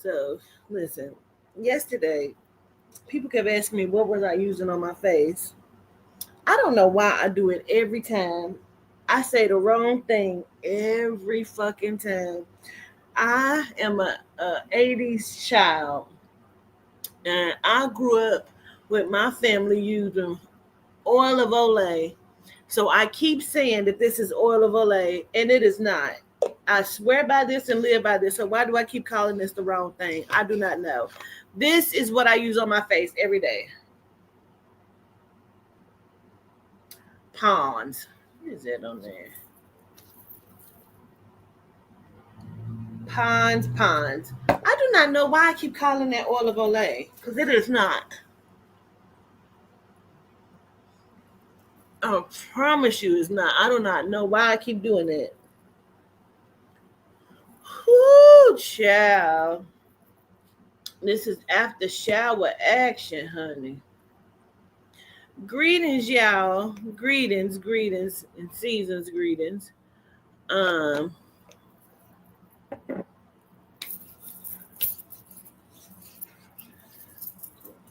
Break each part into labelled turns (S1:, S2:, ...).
S1: So, listen, yesterday, people kept asking me what was I using on my face. I don't know why I do it every time. I say the wrong thing every fucking time. I am a 80s child, and I grew up with my family using oil of Olay. So I keep saying that this is oil of Olay, and it is not. I swear by this and live by this. So why do I keep calling this the wrong thing? I do not know. This is what I use on my face every day. Pond's. What is that on there? Pond's. I do not know why I keep calling that oil of Olay, because it is not. I promise you it's not. I do not know why I keep doing it. Whoo, child. This is after shower action, honey. Greetings, y'all. Greetings, and seasons greetings. Um,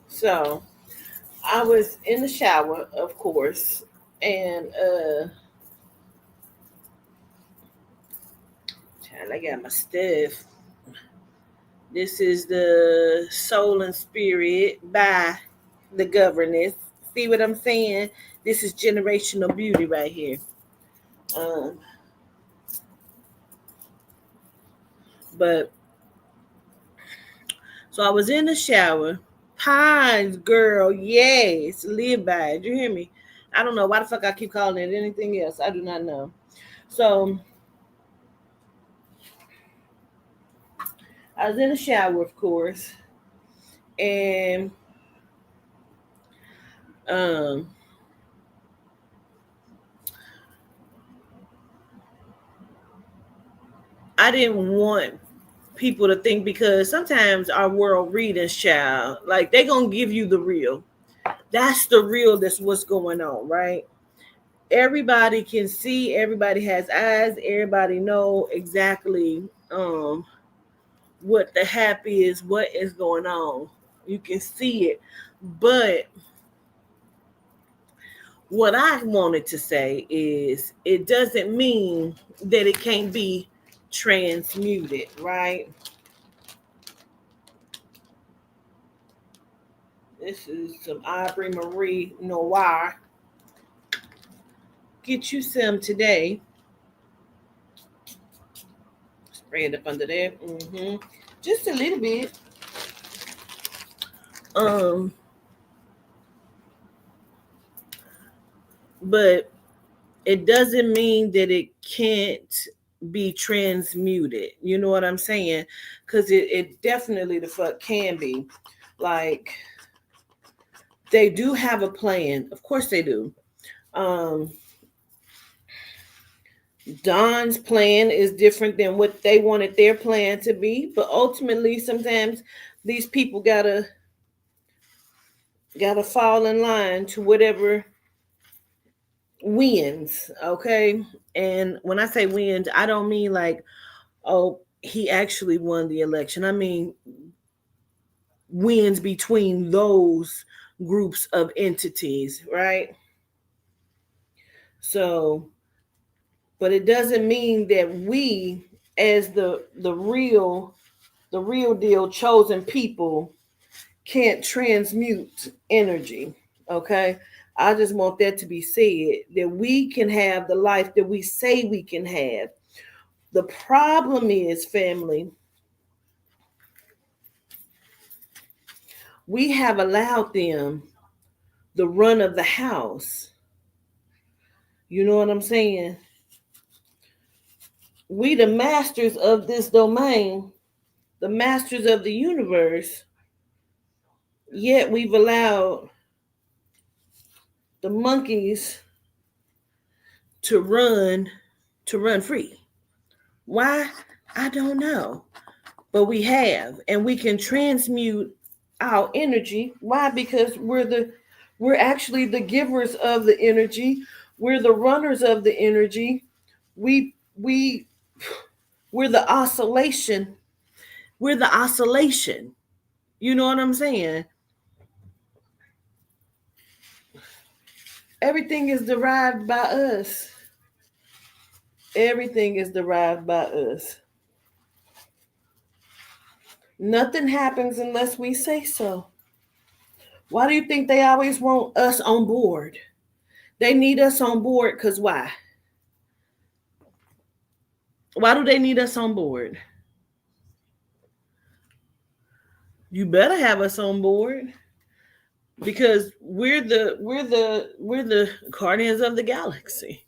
S1: so I was in the shower, of course, and child, I got my stuff. This is the Soul and Spirit by the Governess. See what I'm saying? This is generational beauty right here. Um, but so I was in the shower. Pines, girl, yes, live by it. You hear me? I don't know why the fuck I keep calling it anything else. I do not know. So I was in the shower, of course, and um, I didn't want people to think, because sometimes our world readings, child, like they gonna give you the real. That's the real. That's what's going on, right? Everybody can see. Everybody has eyes. Everybody know exactly what the happy is, what is going on. You can see it, but what I wanted to say is it doesn't mean that it can't be transmuted, right? This is some Aubrey Marie Noir. Get you some today. Spray it up under there. Just a little bit. Um, but it doesn't mean that it can't be transmuted. You know what I'm saying? Because it definitely the fuck can be. Like, they do have a plan. Of course they do. Um, Don's plan is different than what they wanted their plan to be, but ultimately, sometimes these people gotta fall in line to whatever wins. Okay, and when I say wins, I don't mean like, oh, he actually won the election. I mean wins between those groups of entities, right? So, but it doesn't mean that we, as the real deal chosen people, can't transmute energy. Okay, I just want that to be said, that we can have the life that we say we can have. The problem is, family, we have allowed them the run of the house. You know what I'm saying? We, the masters of this domain, the masters of the universe, yet we've allowed the monkeys to run free. Why? I don't know. But we have, and we can transmute our energy. Why? Because we're actually the givers of the energy. We're the runners of the energy. We we're the oscillation We're the oscillation. You know what I'm saying? Everything is derived by us. Everything is derived by us. Nothing happens unless we say so. Why do you think they always want us on board? They need us on board because why? Why do they need us on board? You better have us on board because we're the guardians of the galaxy.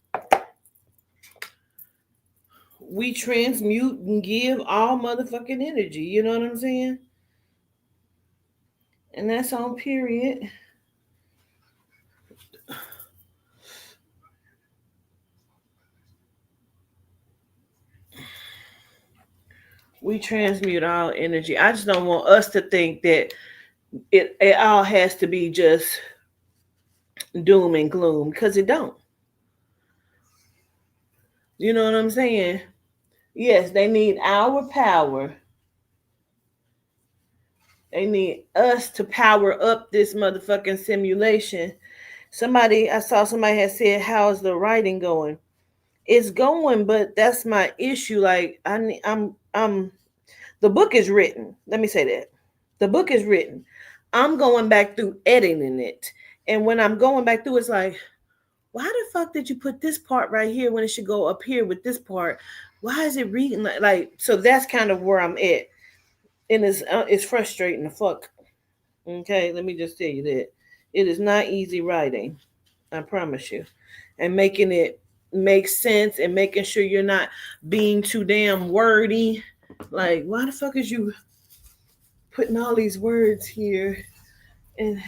S1: We transmute and give all motherfucking energy. You know what I'm saying? And that's on period. We transmute all energy. I just don't want us to think that it all has to be just doom and gloom because it don't. You know what I'm saying? Yes, they need our power. They need us to power up this motherfucking simulation. I saw somebody had said, "How's the writing going?" It's going, but that's my issue. Like I'm the book is written. Let me say that. The book is written. I'm going back through editing it. And when I'm going back through, it's like, why the fuck did you put this part right here when it should go up here with this part? Why is it reading like so that's kind of where I'm at. And it's frustrating the fuck. Okay, let me just tell you that. It is not easy writing. I promise you. And making it make sense and making sure you're not being too damn wordy. Like, why the fuck is you putting all these words here? And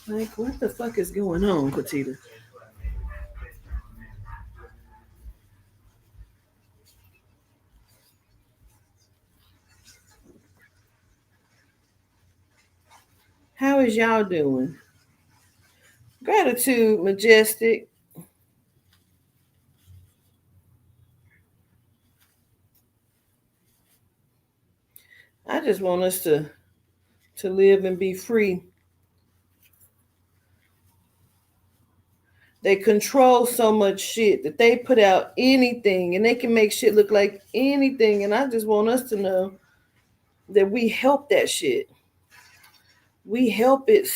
S1: like, what the fuck is going on, Petita? How is y'all doing? Gratitude, Majestic. I just want us to live and be free. They control so much shit that they put out anything and they can make shit look like anything. And I just want us to know that we help that shit. We help it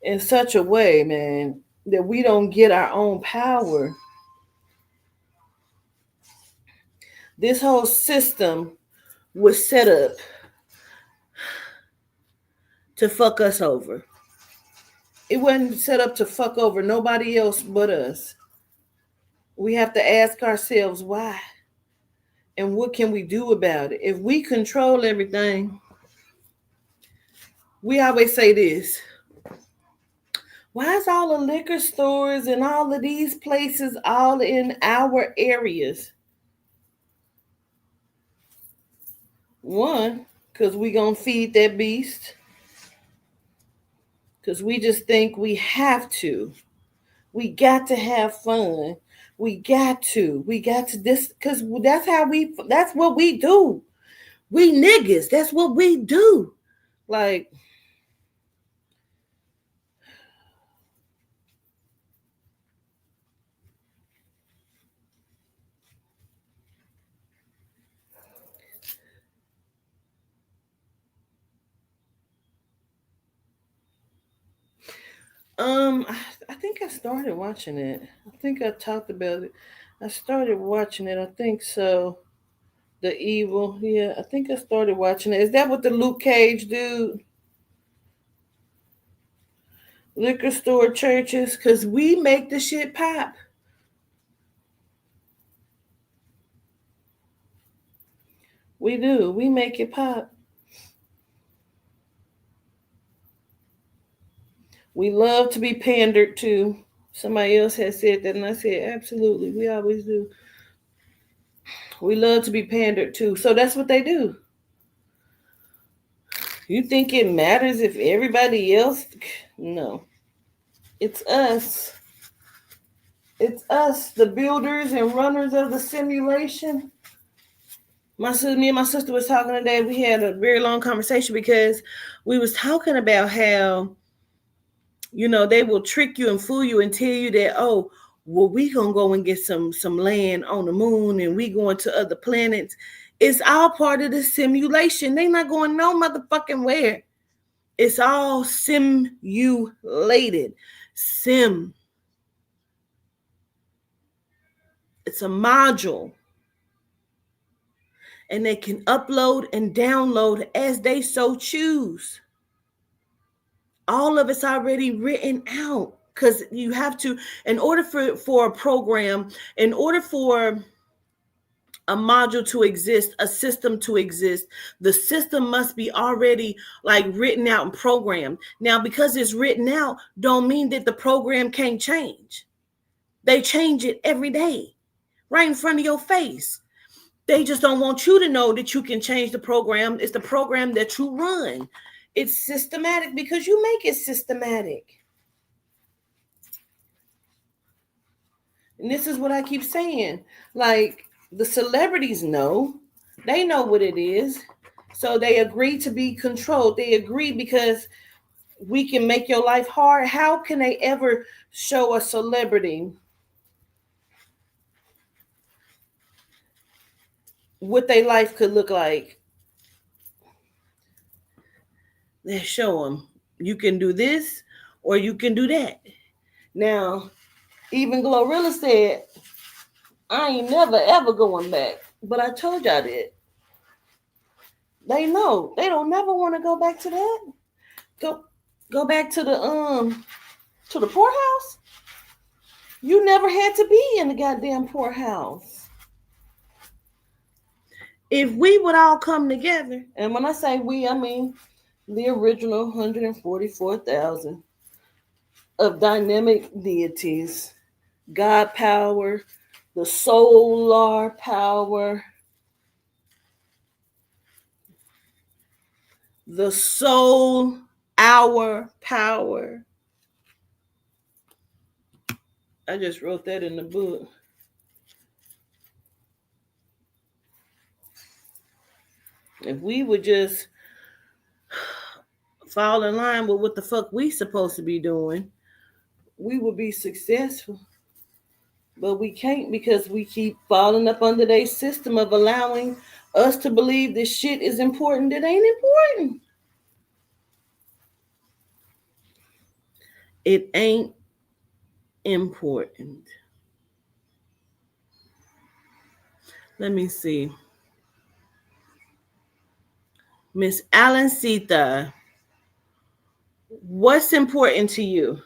S1: in such a way, man, that we don't get our own power. This whole system was set up to fuck us over. It wasn't set up to fuck over nobody else but us. We have to ask ourselves why and what can we do about it. If we control everything, we always say this. Why is all the liquor stores and all of these places all in our areas? One, because we gonna feed that beast. Because we just think we have to. We got to have fun. We got to this because that's what we do. We niggas, that's what we do. Like, I think I started watching it. I think I talked about it. I started watching it. I think so. The Evil. Yeah, I think I started watching it. Is that what the Luke Cage dude? Liquor store churches? Because we make the shit pop. We do. We make it pop. We love to be pandered to. Somebody else has said that, and I said, absolutely. We always do. We love to be pandered to. So that's what they do. You think it matters if everybody else? No. It's us. It's us, the builders and runners of the simulation. Me and my sister was talking today. We had a very long conversation because we was talking about how, they will trick you and fool you and tell you that, oh, well, we gonna go and get some land on the moon and we going to other planets. It's all part of the simulation. They not going no motherfucking where. It's all simulated. Sim. It's a module. And they can upload and download as they so choose. All of it's already written out, because you have to, in order for a program, in order for a module to exist, a system to exist, the system must be already like written out and programmed. Now, because it's written out, don't mean that the program can't change. They change it every day, right in front of your face. They just don't want you to know that you can change the program. It's the program that you run. It's systematic because you make it systematic. And this is what I keep saying. Like, the celebrities know. They know what it is. So they agree to be controlled. They agree because we can make your life hard. How can they ever show a celebrity what their life could look like? They show them you can do this or you can do that. Now, even Glorilla said, I ain't never ever going back. But I told y'all that. They know. They don't never want to go back to that. Go back to the poorhouse. You never had to be in the goddamn poorhouse. If we would all come together, and when I say we, I mean the original 144,000 of dynamic deities, God power, the solar power, the soul, our power. I just wrote that in the book. If we would just fall in line with what the fuck we supposed to be doing, we would be successful. But we can't, because we keep falling up under their system of allowing us to believe this shit is important that ain't important. It ain't important. Let me see. Miss Alan Sita, what's important to you?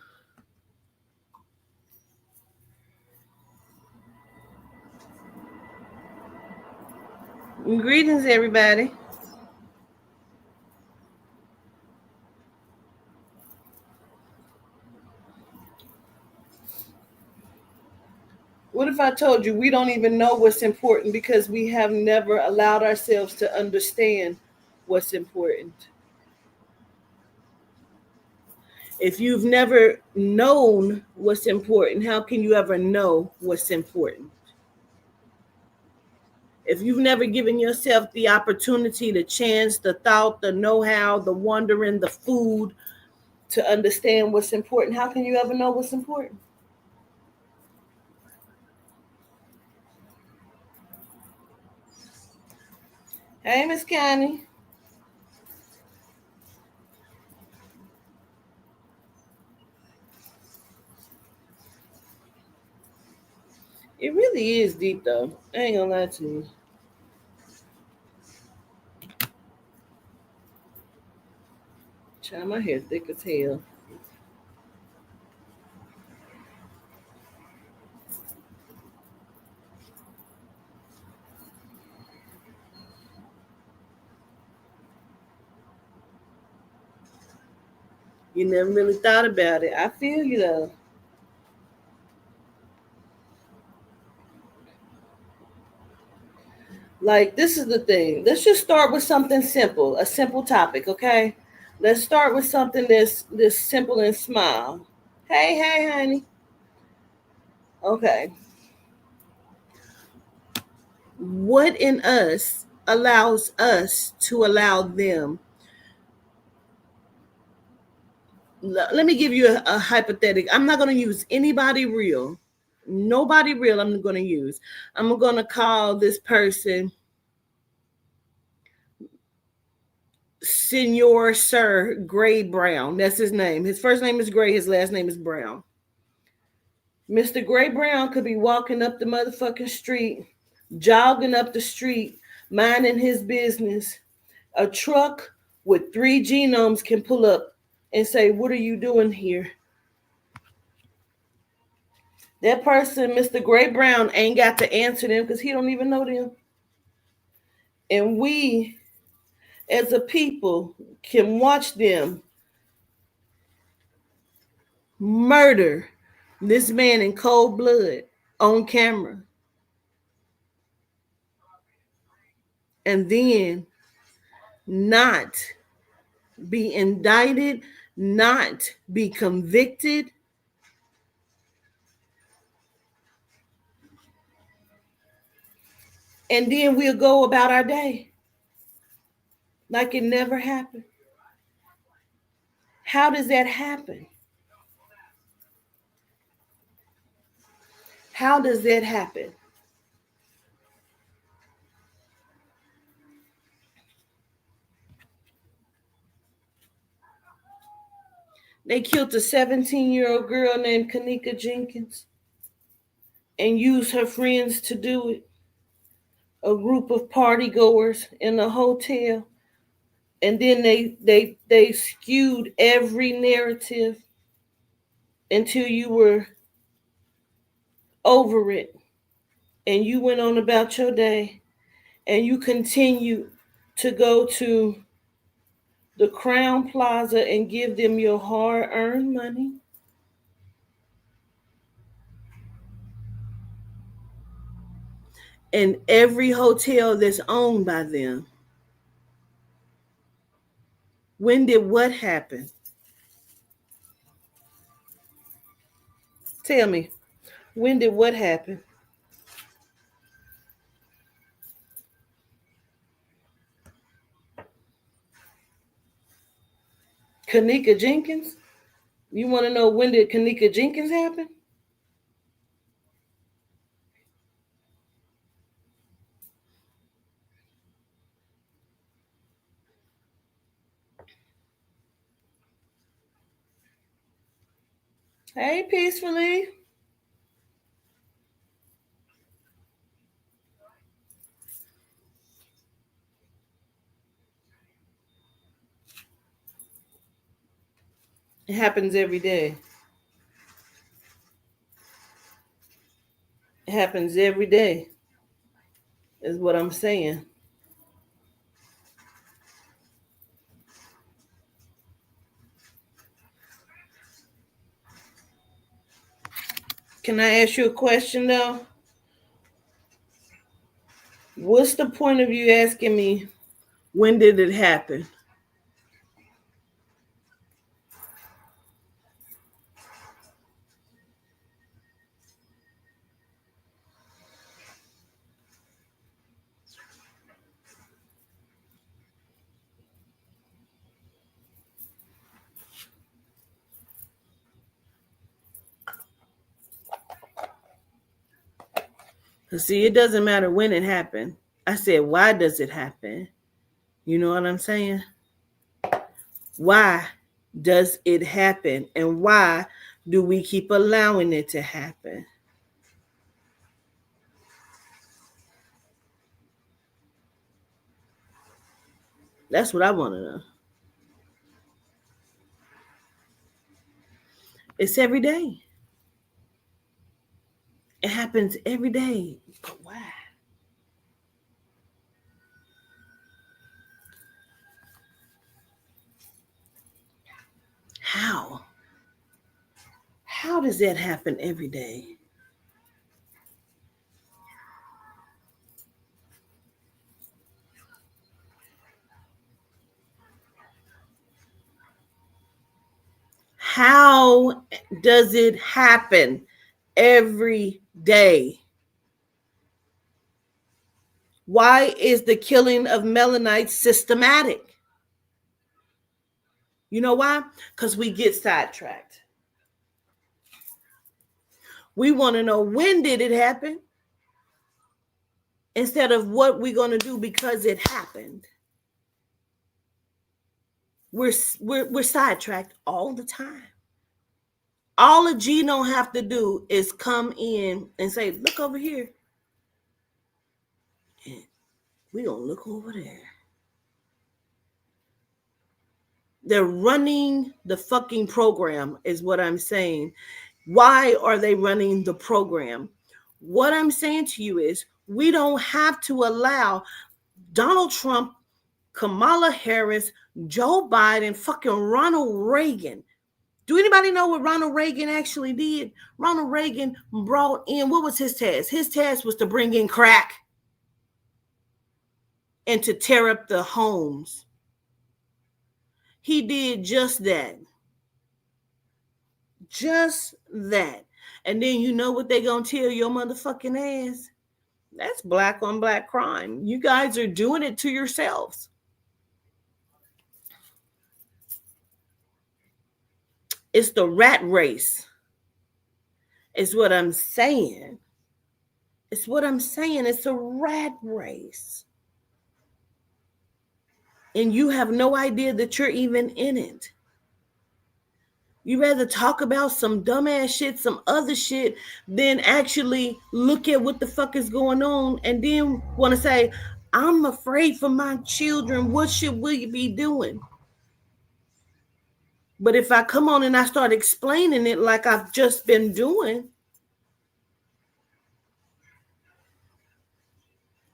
S1: Greetings, everybody. What if I told you we don't even know what's important because we have never allowed ourselves to understand what's important? If you've never known what's important, how can you ever know what's important? If you've never given yourself the opportunity, the chance, the thought, the know-how, the wondering, the food to understand what's important, how can you ever know what's important? Hey, Miss Connie. It really is deep, though. I ain't gonna lie to you. Child, my hair thick as hell. You never really thought about it. I feel you, though. Like, this is the thing. Let's just start with something simple, a simple topic, okay? Let's start with something that's simple and smile. Hey, honey. Okay. What in us allows us to allow them. Let me give you a hypothetical. I'm not going to use anybody real. Nobody real I'm going to use. I'm going to call this person Senor Sir Gray Brown. That's his name. His first name is Gray. His last name is Brown. Mr. Gray Brown could be walking up the motherfucking street, jogging up the street, minding his business. A truck with 3 genomes can pull up and say, "What are you doing here?" That person, Mr. Gray Brown, ain't got to answer them because he don't even know them. And we, as a people, can watch them murder this man in cold blood on camera. And then not be indicted, not be convicted. And then we'll go about our day like it never happened. How does that happen? How does that happen? They killed a 17-year-old girl named Kanika Jenkins and used her friends to do it. A group of party goers in a hotel. And then they skewed every narrative until you were over it. And you went on about your day. And you continue to go to the Crown Plaza and give them your hard-earned money. And every hotel that's owned by them. When did what happen? Tell me, when did what happen? Kanika Jenkins? You want to know when did Kanika Jenkins happen? Hey, peacefully. It happens every day. It happens every day, is what I'm saying. Can I ask you a question, though? What's the point of you asking me, when did it happen? See, it doesn't matter when it happened. I said, why does it happen? You know what I'm saying? Why does it happen? And why do we keep allowing it to happen? That's what I want to know. It's every day. It happens every day. But why? How? How does that happen every day? How does it happen every day? Why is the killing of Melanites systematic? You know why? Because we get sidetracked. We want to know, when did it happen, instead of what we're going to do because it happened. We're sidetracked all the time. All a G don't have to do is come in and say, look over here. And we gonna look over there. They're running the fucking program, is what I'm saying. Why are they running the program? What I'm saying to you is, we don't have to allow Donald Trump, Kamala Harris, Joe Biden, fucking Ronald Reagan. Do anybody know what Ronald Reagan actually did? Ronald Reagan brought in, what was his task? His task was to bring in crack and to tear up the homes. He did just that. Just that. And then you know what they gonna tell your motherfucking ass? That's black on black crime. You guys are doing it to yourselves. It's the rat race. It's what I'm saying. It's what I'm saying. It's a rat race. And you have no idea that you're even in it. You rather talk about some dumbass shit, some other shit, than actually look at what the fuck is going on and then want to say, I'm afraid for my children. What should we be doing? But if I come on and I start explaining it like I've just been doing,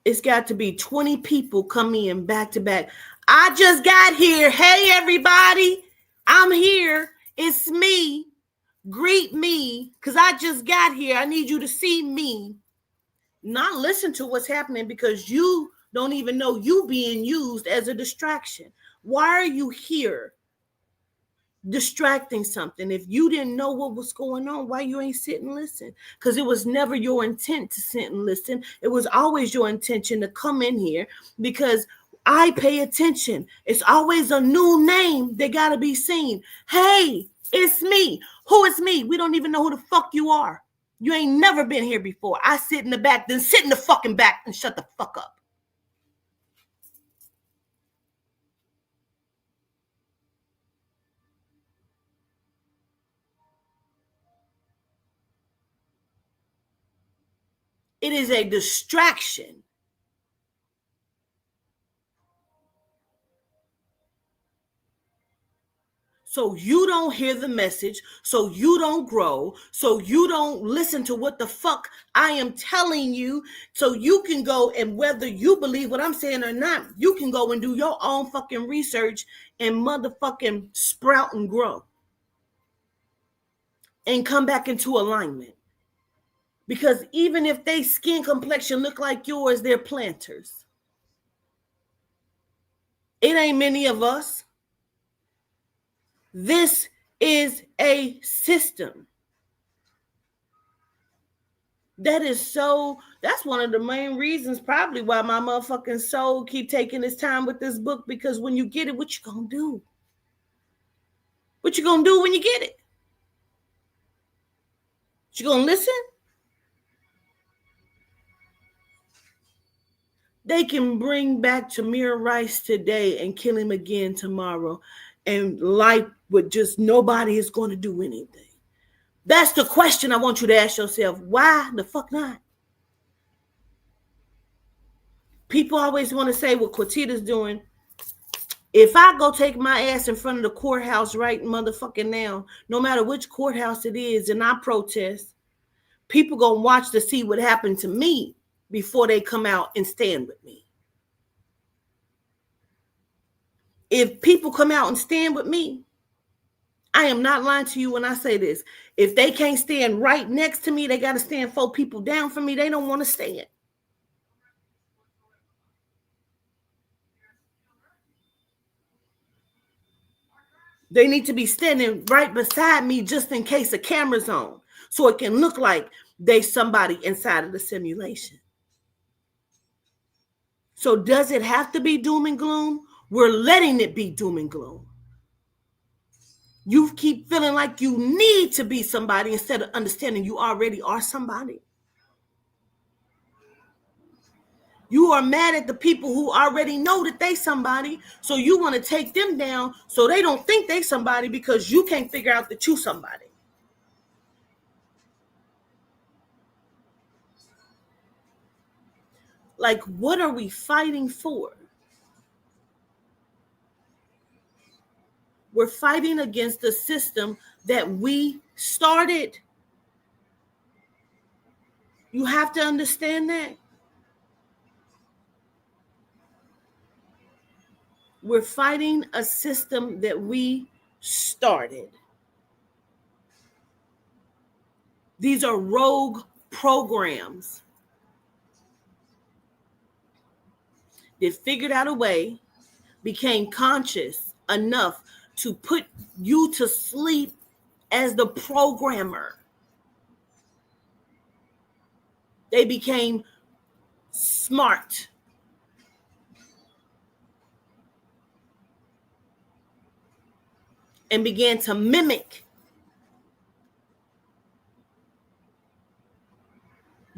S1: it's got to be 20 people come in back to back. I just got here. Hey, everybody. I'm here. It's me. Greet me, because I just got here. I need you to see me. Not listen to what's happening, because you don't even know you being used as a distraction. Why are you here distracting something? If you didn't know what was going on, why you ain't sit and listen? Because it was never your intent to sit and listen. It was always your intention to come in here, because I pay attention. It's always a new name that got to be seen. Hey, it's me. Who is me? We don't even know who the fuck you are. You ain't never been here before. I sit in the back, then sit in the fucking back and shut the fuck up. It is a distraction. So you don't hear the message, so you don't grow, so you don't listen to what the fuck I am telling you, so you can go, and whether you believe what I'm saying or not, you can go and do your own fucking research and motherfucking sprout and grow and come back into alignment. Because even if they skin complexion look like yours, they're planters. It ain't many of us. This is a system. That's one of the main reasons probably why my motherfucking soul keep taking its time with this book, because when you get it, what you gonna do? What you gonna do when you get it? You gonna listen? They can bring back Tamir Rice today and kill him again tomorrow, and life would just, nobody is going to do anything. That's the question I want you to ask yourself. Why the fuck not? People always want to say what Quatita's doing. If I go take my ass in front of the courthouse right motherfucking now, no matter which courthouse it is, and I protest, people gonna watch to see what happened to me before they come out and stand with me. If people come out and stand with me, I am not lying to you when I say this. If they can't stand right next to me, they got to stand 4 people down from me. They don't want to stand. They need to be standing right beside me just in case the camera's on, so it can look like they somebody inside of the simulation. So does it have to be doom and gloom? We're letting it be doom and gloom. You keep feeling like you need to be somebody instead of understanding you already are somebody. You are mad at the people who already know that they somebody, so you want to take them down so they don't think they somebody because you can't figure out that you somebody. Like, what are we fighting for? We're fighting against the system that we started. You have to understand that. We're fighting a system that we started. These are rogue programs that figured out a way, became conscious enough to put you to sleep as the programmer. They became smart. And began to mimic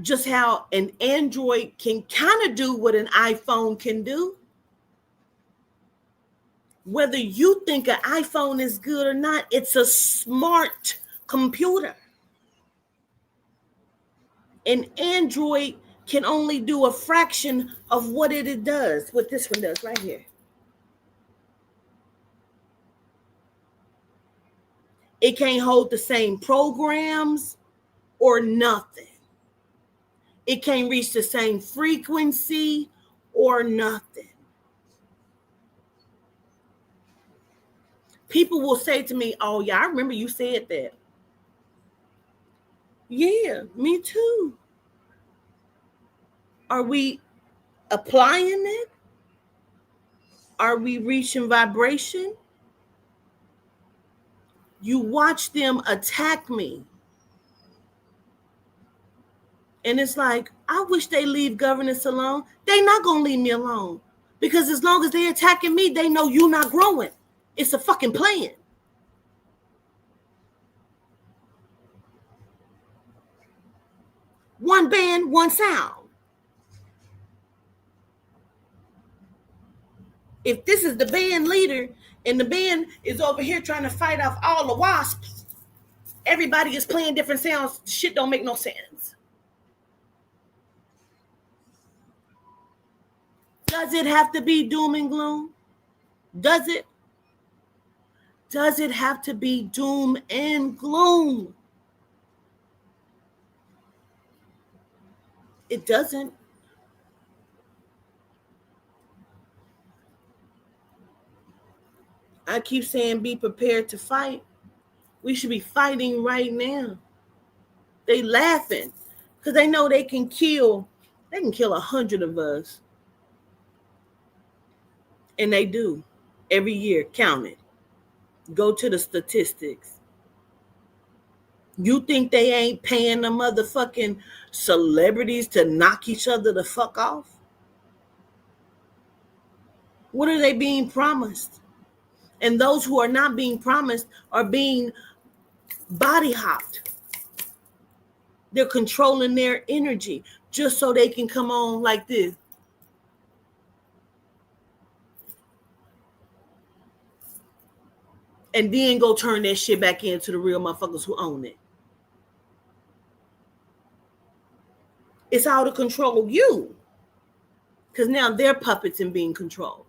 S1: just how an Android can kind of do what an iPhone can do. Whether you think an iPhone is good or not, it's a smart computer. An Android can only do a fraction of what it does, what this one does right here. It can't hold the same programs or nothing. It can't reach the same frequency or nothing. People will say to me, oh, yeah, I remember you said that. Yeah, me too. Are we applying it? Are we reaching vibration? You watch them attack me. And it's like, I wish they leave governance alone. They not going to leave me alone. Because as long as they attacking me, they know you're not growing. It's a fucking plan. One band, one sound. If this is the band leader and the band is over here trying to fight off all the wasps, everybody is playing different sounds. Shit don't make no sense. Does it have to be doom and gloom? Does it? Does it have to be doom and gloom? It doesn't. I keep saying be prepared to fight. We should be fighting right now. They laughing because they know they can kill 100 of us. And they do. Every year, count it. Go to the statistics. You think they ain't paying the motherfucking celebrities to knock each other the fuck off? What are they being promised? And those who are not being promised are being body hopped. They're controlling their energy just so they can come on like this. And then go turn that shit back into the real motherfuckers who own it. It's all to control you. Because now they're puppets and being controlled.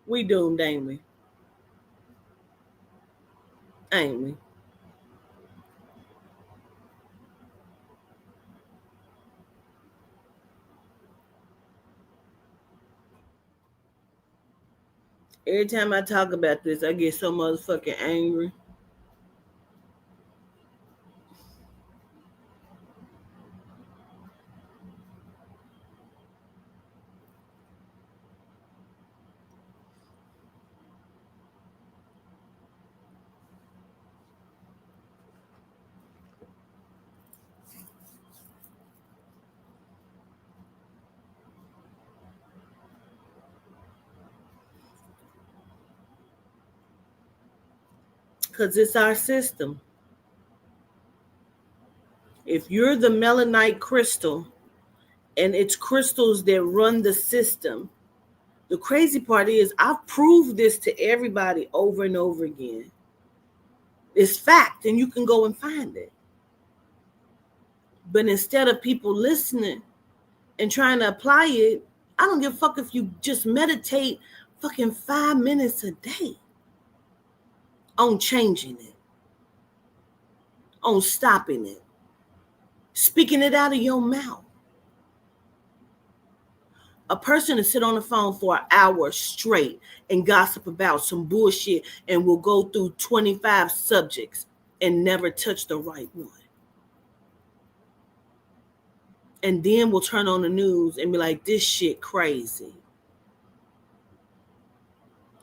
S1: We doomed, ain't we? Ain't we? Every time I talk about this, I get so motherfucking angry. Because it's our system. If you're the melanite crystal and it's crystals that run the system, the crazy part is I've proved this to everybody over and over again. It's fact, and you can go and find it. But instead of people listening and trying to apply it, I don't give a fuck if you just meditate fucking 5 minutes a day on changing it, on stopping it, speaking it out of your mouth. A person to sit on the phone for an hour straight and gossip about some bullshit and will go through 25 subjects and never touch the right one. And then we'll turn on the news and be like, this shit crazy.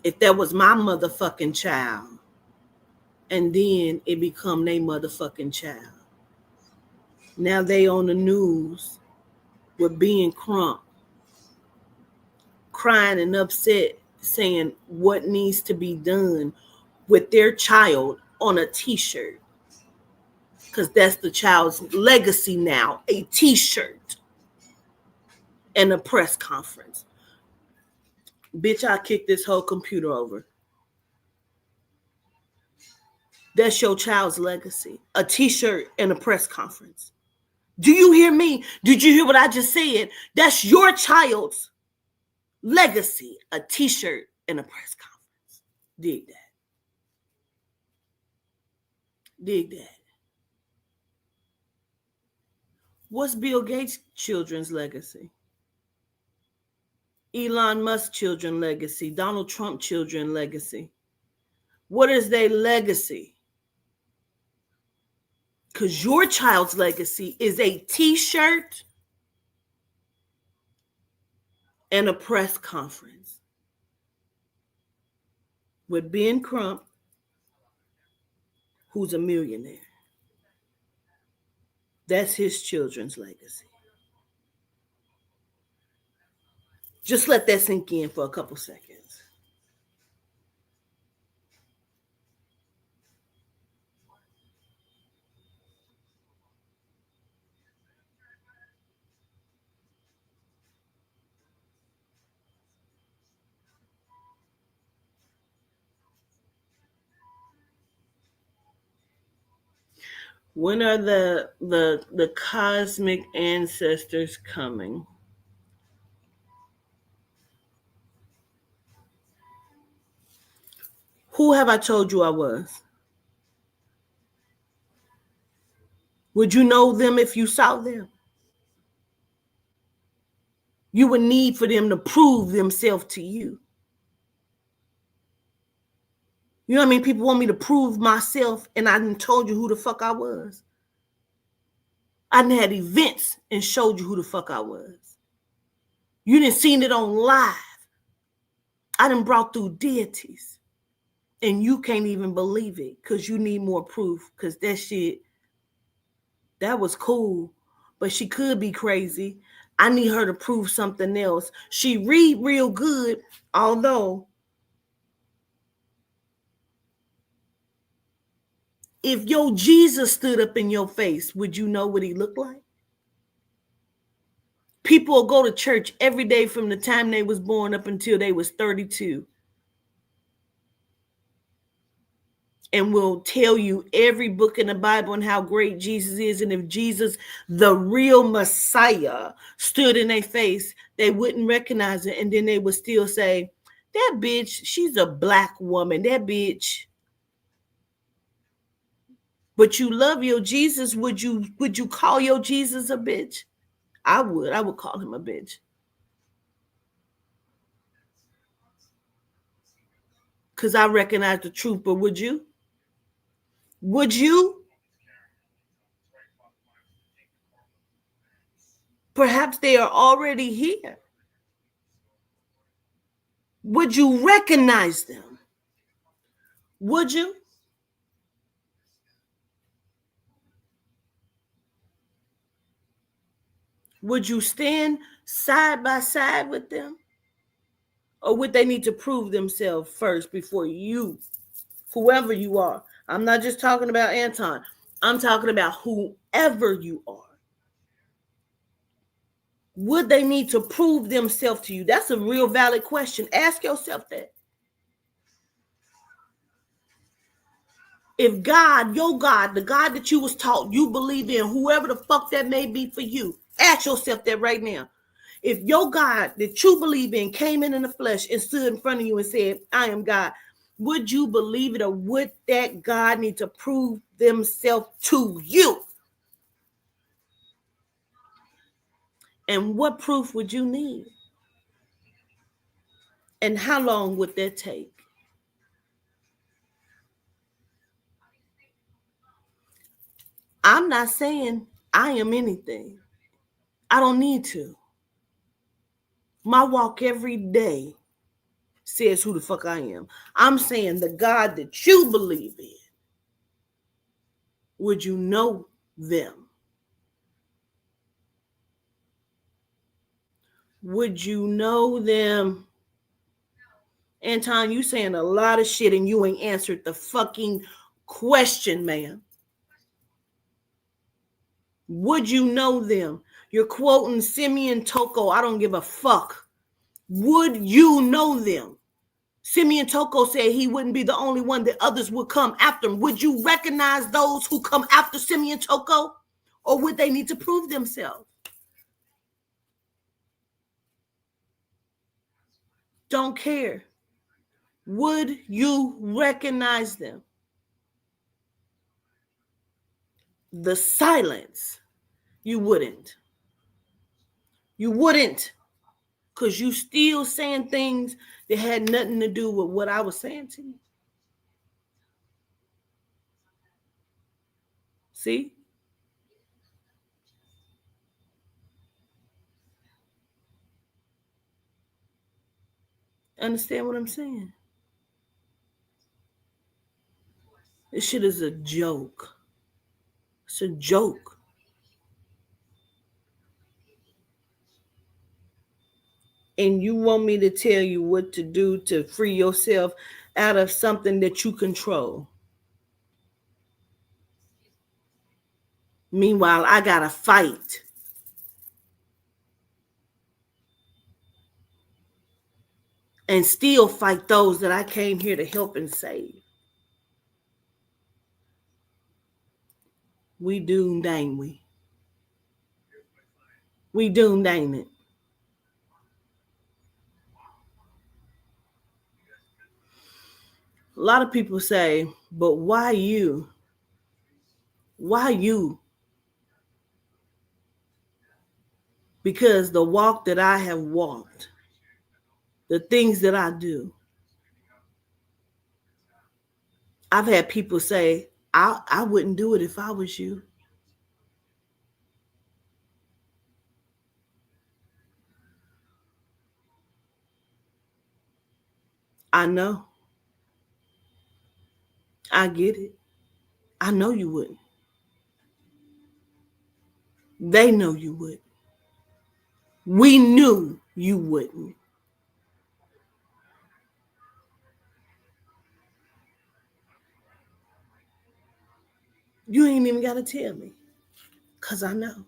S1: If that was my motherfucking child, and then it become their motherfucking child. Now they on the news with being crump, crying and upset, saying what needs to be done with their child on a t-shirt. Because that's the child's legacy now, a t-shirt and a press conference. Bitch, I kicked this whole computer over. That's your child's legacy, a t-shirt and a press conference. Do you hear me? Did you hear what I just said? That's your child's legacy, a t-shirt and a press conference. Dig that. Dig that. What's Bill Gates' children's legacy? Elon Musk children's legacy? Donald Trump children's legacy? What is their legacy? Because your child's legacy is a t-shirt and a press conference with Ben Crump, who's a millionaire. That's his children's legacy. Just let that sink in for a couple seconds. When are the cosmic ancestors coming? Who have I told you I was? Would you know them if you saw them? You would need for them to prove themselves to you. You know what I mean? People want me to prove myself, and I done told you who the fuck I was. I done had events and showed you who the fuck I was. You done seen it on live. I done brought through deities. And you can't even believe it because you need more proof, because that shit, that was cool. But she could be crazy. I need her to prove something else. She read real good, although if your Jesus stood up in your face, would you know what he looked like? People will go to church every day from the time they was born up until they was 32. And will tell you every book in the Bible and how great Jesus is. And if Jesus, the real Messiah, stood in their face, they wouldn't recognize it. And then they would still say, that bitch, she's a black woman. That bitch. But you love your Jesus. Would you call your Jesus a bitch? I would call him a bitch. Because I recognize the truth, but would you? Would you? Perhaps they are already here. Would you recognize them? Would you? Would you stand side by side with them? Or would they need to prove themselves first before you, whoever you are? I'm not just talking about Anton. I'm talking about whoever you are. Would they need to prove themselves to you? That's a real valid question. Ask yourself that. If God, your God, the God that you was taught, you believe in, whoever the fuck that may be for you, ask yourself that right now. If your God that you believe in came in the flesh and stood in front of you and said, I am God, would you believe it, or would that God need to prove themselves to you? And what proof would you need? And how long would that take? I'm not saying I am anything. I don't need to. My walk every day says who the fuck I am. I'm saying the God that you believe in, would you know them? Would you know them? Anton, you saying a lot of shit and you ain't answered the fucking question, man. Would you know them? You're quoting Simeon Toko. I don't give a fuck. Would you know them? Simeon Toko said he wouldn't be the only one, that others would come after him. Would you recognize those who come after Simeon Toko? Or would they need to prove themselves? Don't care. Would you recognize them? The silence, you wouldn't. You wouldn't. Because you still saying things that had nothing to do with what I was saying to you. See? Understand what I'm saying? This shit is a joke. It's a joke. And you want me to tell you what to do to free yourself out of something that you control. Meanwhile, I gotta fight. And still fight those that I came here to help and save. We doomed, ain't we? We doomed, ain't it? A lot of people say, but why you? Why you? Because the walk that I have walked, the things that I do, I've had people say, I wouldn't do it if I was you. I know. I get it. I know you wouldn't. They know you would. We knew you wouldn't. You ain't even got to tell me, because I know.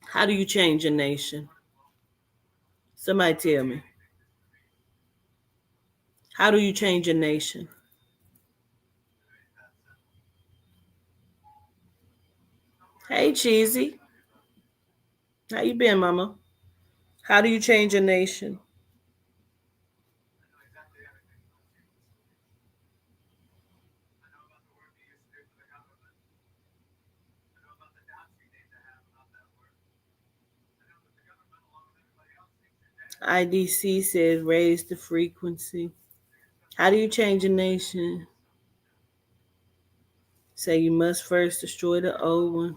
S1: How do you change a nation? Somebody tell me. How do you change a nation? Hey, Cheesy. How you been, mama? How do you change a nation? IDC says raise the frequency. How do you change a nation? Say you must first destroy the old one.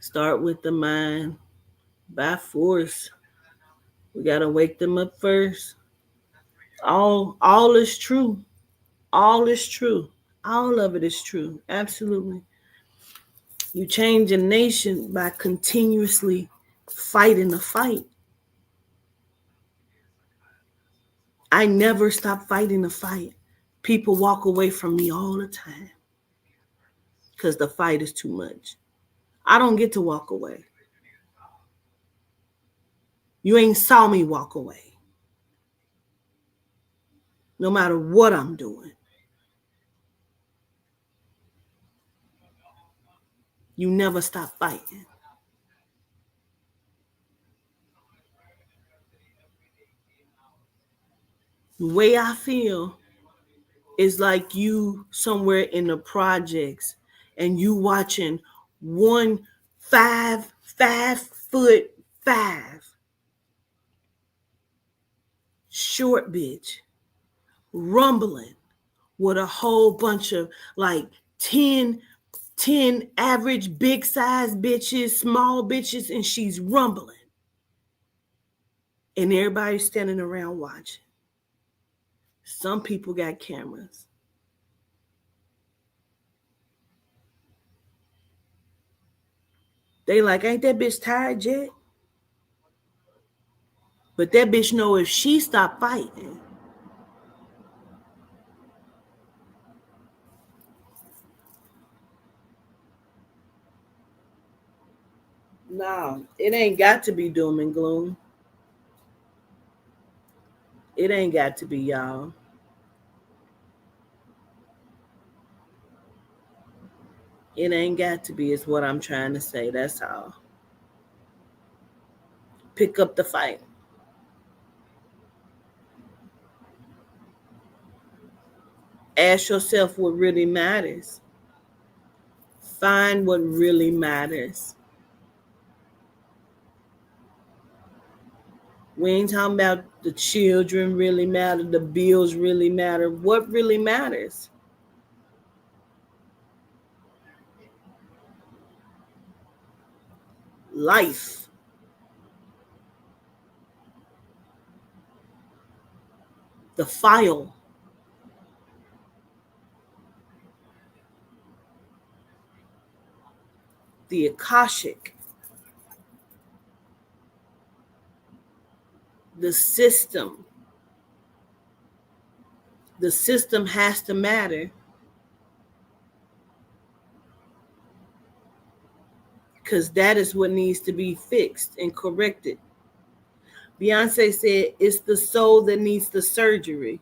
S1: Start with the mind. By force. We gotta wake them up first. All is true. All is true. All of it is true. Absolutely. You change a nation by continuously fighting the fight. I never stop fighting the fight. People walk away from me all the time because the fight is too much. I don't get to walk away. You ain't saw me walk away. No matter what I'm doing. You never stop fighting. The way I feel is like you somewhere in the projects and you watching one 5'5" short bitch rumbling with a whole bunch of like 10 average big size bitches, small bitches, and she's rumbling. And everybody's standing around watching. Some people got cameras. They like, ain't that bitch tired yet? But that bitch know if she stop fighting, no, it ain't got to be doom and gloom. It ain't got to be, y'all. It ain't got to be, is what I'm trying to say. That's all. Pick up the fight. Ask yourself what really matters. Find what really matters. We ain't talking about the children really matter, the bills really matter. What really matters? Life. The file. The Akashic. The system. The system has to matter because that is what needs to be fixed and corrected. Beyonce said it's the soul that needs the surgery.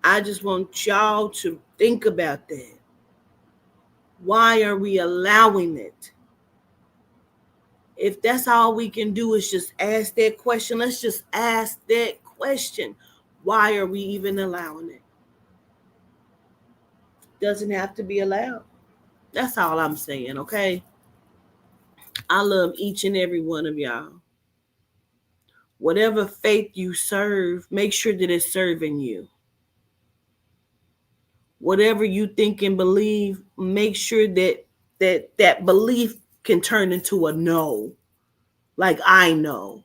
S1: I just want y'all to think about that. Why are we allowing it? If that's all we can do is just ask that question, let's just ask that question. Why are we even allowing it? Doesn't have to be allowed. That's all I'm saying, okay? I love each and every one of y'all. Whatever faith you serve, make sure that it's serving you. Whatever you think and believe, make sure that belief can turn into a no. Like I know.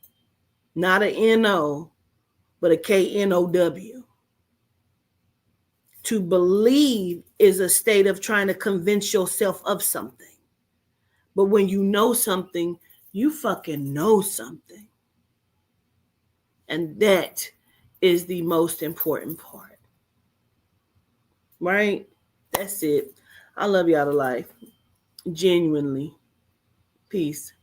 S1: Not a N-O, but a K-N-O-W. To believe is a state of trying to convince yourself of something. But when you know something, you fucking know something. And that is the most important part. Right? That's it. I love y'all to life. Genuinely. Peace.